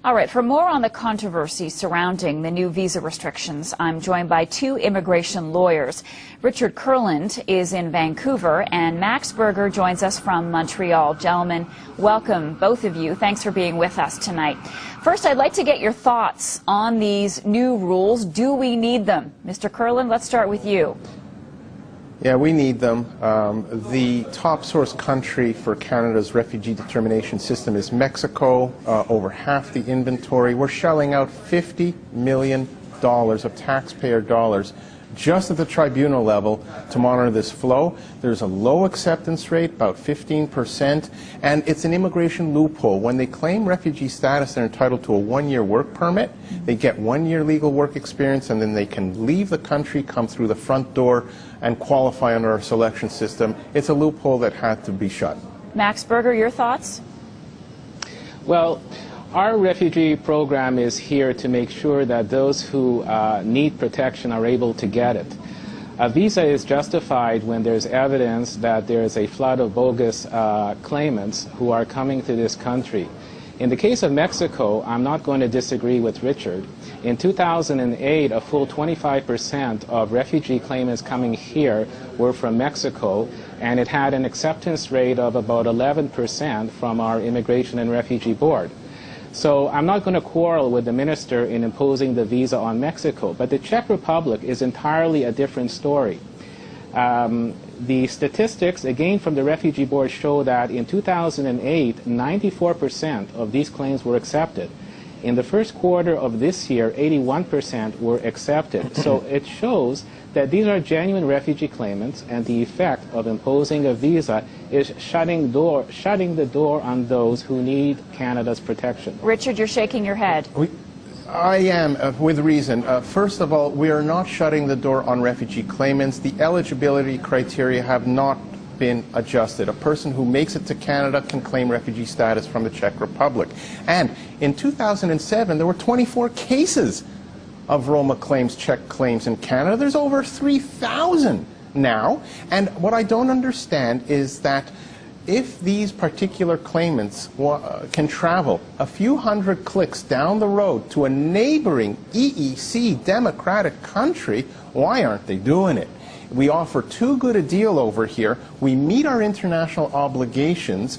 All right, for more on the controversy surrounding the new visa restrictions, I'm joined by two immigration lawyers. Richard Kurland is in Vancouver, and Max Berger joins us from Montreal. Gentlemen, welcome, both of you. Thanks for being with us tonight. First, I'd like to get your thoughts on these new rules. Do we need them? Mr. Kurland, let's start with you. Yeah, we need them. The top source country for Canada's refugee determination system is Mexico, over half the inventory. We're shelling out $50 million of taxpayer dollars just at the tribunal level to monitor this flow. There's a low acceptance rate, about 15%, and it's an immigration loophole. When they claim refugee status, they're entitled to a one-year work permit. They get 1 year legal work experience, and then they can leave the country, come through the front door, and qualify under our selection system. It's a loophole that had to be shut. Max Berger, your thoughts? Well, our refugee program is here to make sure that those who need protection are able to get it. A visa is justified when there's evidence that there's a flood of bogus claimants who are coming to this country. In the case of Mexico, I'm not going to disagree with Richard. In 2008, a full 25% of refugee claimants coming here were from Mexico, and it had an acceptance rate of about 11% from our Immigration and Refugee Board. So I'm not going to quarrel with the minister in imposing the visa on Mexico, but the Czech Republic is entirely a different story. The statistics, again from the Refugee Board, show that in 2008, 94% of these claims were accepted. In the first quarter of this year, 81% were accepted. So it shows that these are genuine refugee claimants, and the effect of imposing a visa is shutting the door on those who need Canada's protection. Richard, you're shaking your head. I am, with reason. First of all, we are not shutting the door on refugee claimants. The eligibility criteria have not been adjusted. A person who makes it to Canada can claim refugee status from the Czech Republic. And in 2007, there were 24 cases of Roma claims, Czech claims in Canada. There's over 3,000 now. And what I don't understand is that if these particular claimants can travel a few hundred clicks down the road to a neighboring EEC democratic country, why aren't they doing it? We offer too good a deal over here. We meet our international obligations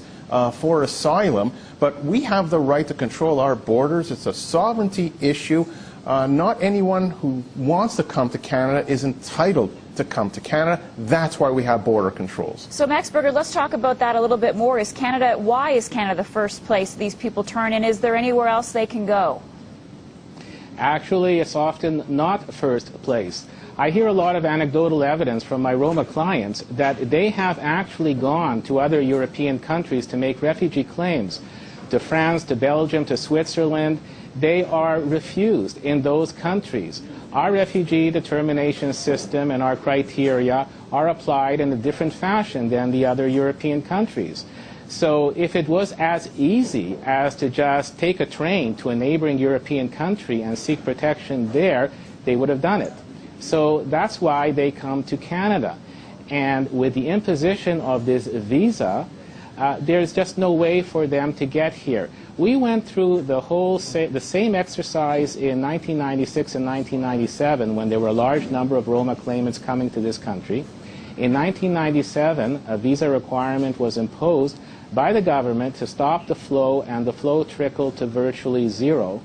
for asylum, but we have the right to control our borders. It's a sovereignty issue. Not anyone who wants to come to Canada is entitled to come to Canada. That's why we have border controls. So, Max Berger, let's talk about that a little bit more. Why is Canada the first place these people turn, and is there anywhere else they can go? Actually, it's often not first place. I hear a lot of anecdotal evidence from my Roma clients that they have actually gone to other European countries to make refugee claims, to France, to Belgium, to Switzerland. They are refused in those countries. Our refugee determination system and our criteria are applied in a different fashion than the other European countries. So if it was as easy as to just take a train to a neighboring European country and seek protection there, they would have done it. So that's why they come to Canada. And with the imposition of this visa, there's just no way for them to get here. We went through the same exercise in 1996 and 1997 when there were a large number of Roma claimants coming to this country. In 1997, a visa requirement was imposed by the government to stop the flow, and the flow trickled to virtually zero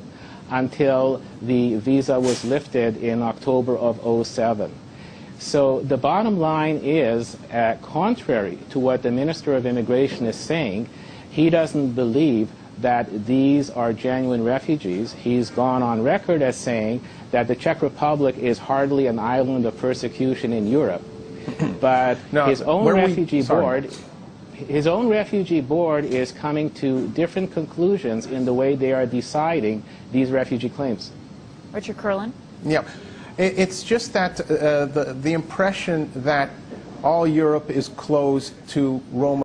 until the visa was lifted in October of 2007. So the bottom line is, contrary to what the Minister of Immigration is saying, he doesn't believe that these are genuine refugees. He's gone on record as saying that the Czech Republic is hardly an island of persecution in Europe. But no, his own refugee board is coming to different conclusions in the way they are deciding these refugee claims. Richard Kurland? Yeah. It's just that the impression that all Europe is closed to Roma